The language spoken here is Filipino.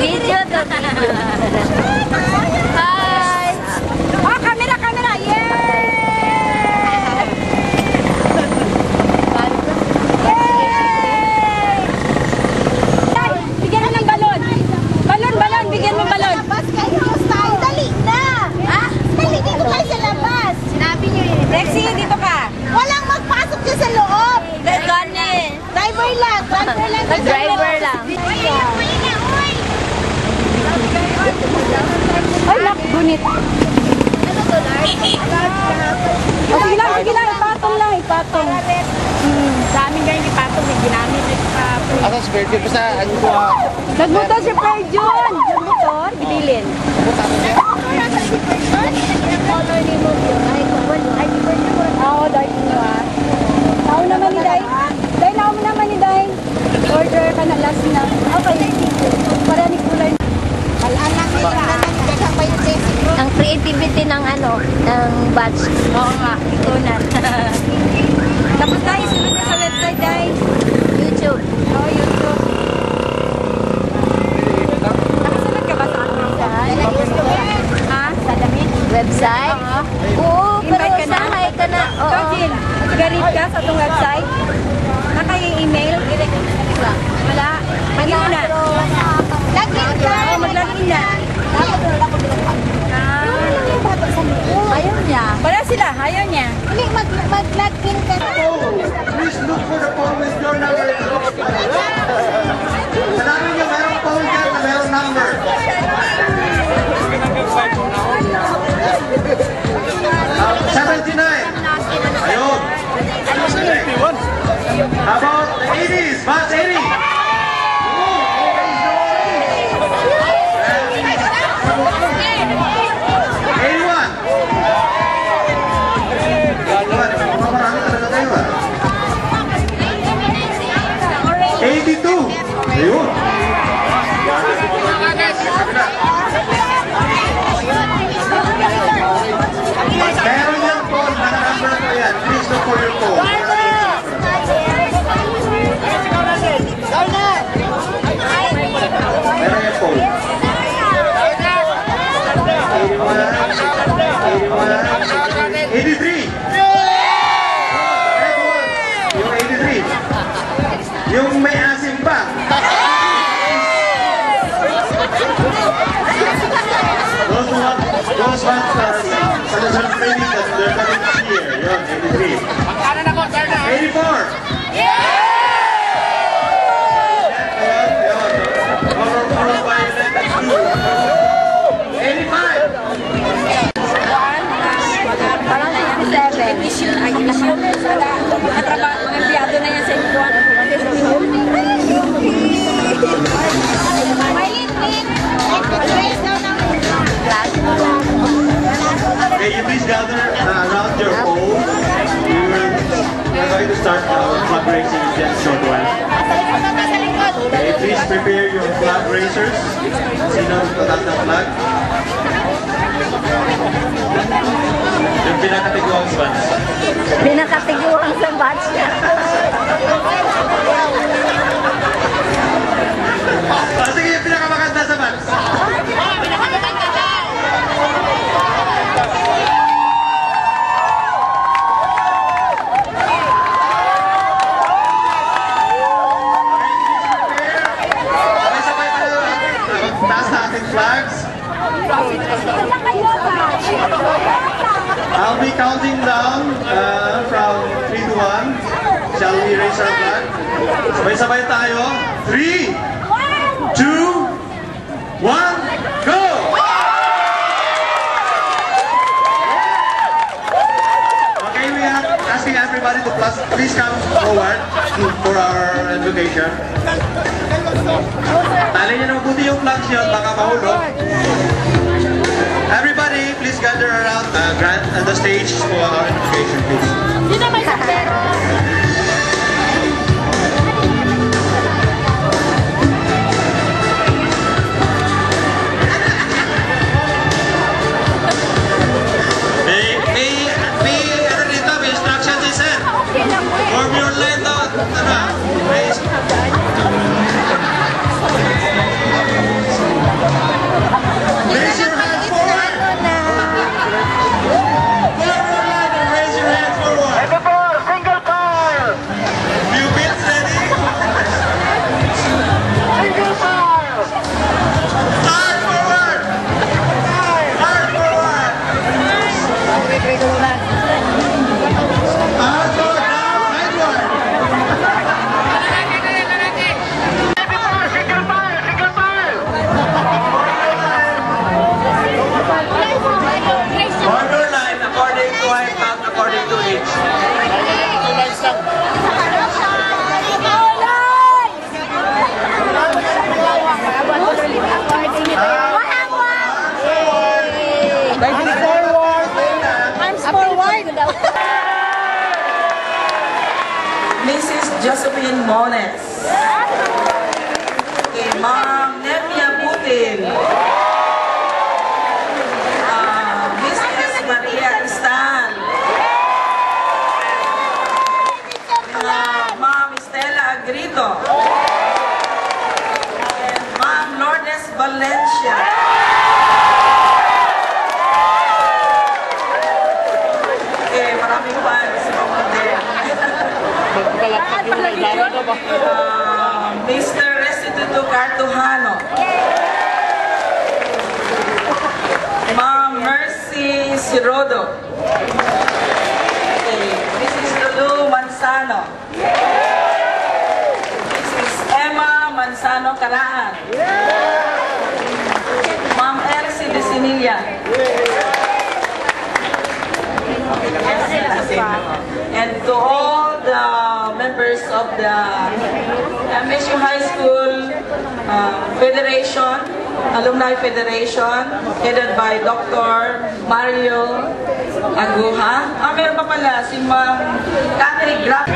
Video to video. Hi! Oh, camera, camera! Yay! Yay! Tay, bigyan mo ng balon. Balon, balon, bigyan mo balon. Labas kayo, tayo. Dali na! Ha? Dali, dito kayo sa labas. Sinabi niyo eh. Rexy, dito ka. Walang magpasok dyan sa loob. Gani. Driver lang, driver lang. Driver lang. Ay, nak, gunit. Ano to, Lars? O, sige lang, ipatong lang, ipatong. Sa amin ganyan ipatong, may ginamit. Asa si Bertie? Basta ano ko Nagmotor si Perjun. Nagmotor, gibilin. Color ni mo yun. Ay, Oo, dahil mo ah. Tao naman ni Day. Day, nao mo naman ni Day. Order ka na last na. Okay, para ni kulay. Alam ko dagang pa yung basic. ang creativity ng ano, ng batch. Oo nga, ito na. Tapos Day, sunod na sa website, Day. YouTube. Oh, YouTube. Nakasunod ka ba sa ano? Ha? Sa damit? Website? Oo, pero Invite ka na? sahay ka na. Ikaw, Oo. Jill, nag-read ka sa itong website? Naka-email? Wala. Lagin mo na. Lagyan ka. Oo, maglagin na. Ayaw niya. Wala sila, ayaw niya. Hindi, mag-login ka. Please look for the phone with your number. Hanapin niyo, merong phone dyan na merong number. 79. Ayun. How about the 80s? Batch 80. Meron yung phone, naka-number ko yan. Please look for your phone. Meron yung phone. 81, 83. Yung 83. Yung may asim pa. Those ones sa Luzon training that they're coming here. Yun, 83. 84. Color violet and blue. 85. Parang 57. Ay, mga empleyado na yan sa Ikuan. Okay, you please gather around your pole. We're going to start our flag raising in just a short while. Okay, please prepare your flag raisers. Sino tatak ng flag? Yung pinakatiguang bands. Pinakatiguan sa batch niya. Sige, yung pinakamaganda sa bands. Flags. I'll be counting down from 3 to 1. Shall we raise our flag? Sabay-sabay tayo. 3, 2, 1, go! Okay, we are asking everybody to please come forward for our invocation. Tali niyo na mabuti yung flags yun, baka mahulog. Everybody, please gather around the stage for our invocation, please. Sino may saktero? May instructions is sent. Form your line down. Raise. Josephine Mones. Kay Ma'am Nemia Putin. Mrs. Maria Cristal. Ma'am Stella Agrito. And Ma'am Lourdes Valencia. Okay, maraming fans. Mr. Restituto Cartujano. Ma'am Mercy Sirodo. Okay. Mrs. Lulu Manzano. Mrs. Emma Manzano Caraan. Ma'am Elsie de Sinilla. And to all the members of the MSU High School Federation, Alumni Federation, headed by Dr. Mario Aguja. Meron pa pala si Ma'am Catherine Graff.